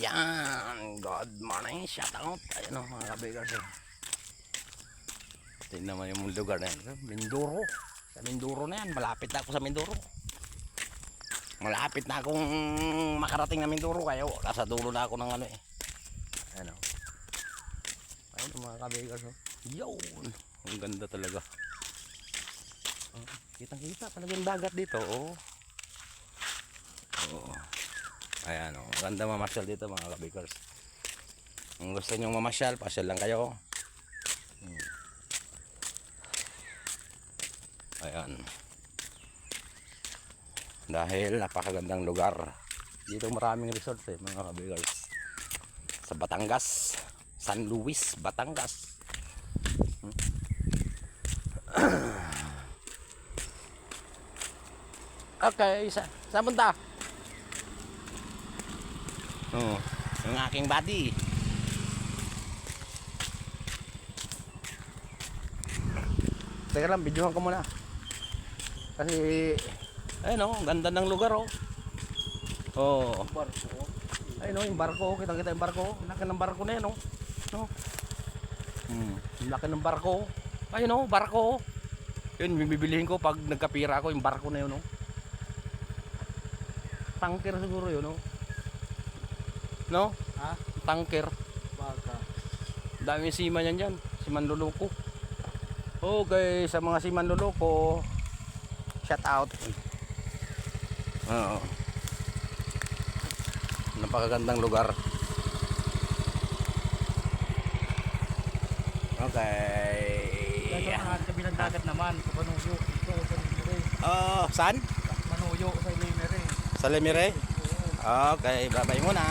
Yan, good morning, shout out. Ayun o mga kabigars. Tingnan naman yung lugar na yan. Mindoro. Sa Mindoro na yan, malapit na ako sa Mindoro. Malapit na akong makarating na Mindoro. Kaya nasa dulo na ako ng ano eh. Ayun o. Ayun o mga kabigars. Yun, ang ganda talaga. Kitang kita talaga yung dagat dito. Oh. Oh. Ayan o, ganda mamasyal dito mga kabikers. Kung gusto nyo mamasyal, pasyal lang kayo. Ayan. Dahil napakagandang lugar. Dito maraming resort eh mga kabikers. Sa Batangas, San Luis, Batangas. Okay, saan punta? Oh, yung aking body. Teka lang, videohan ko muna. Kasi ayun oh, ganda ng lugar oh. Oh, barko. Ayun oh, yung barko, kitang-kita yung barko. Laki ng barko na 'yan oh. No. Laki ng barko. Ayun oh, barko. Yun, bibilihin ko pag nagkapira ako yung barko na 'yun oh. Tanker siguro 'yun oh. No? Ha? Tanker. Baka. Dami seaman yan dyan. Seaman luloko. Okay, sa mga seaman luloko, shout out. Oo. Napakagandang lugar. Okay. Sa kabilang dagat naman, sa Manuyo. Ito, sa Limere. Saan? Manuyo, sa Limere. Sa Lemire? Okay, bye-bye muna.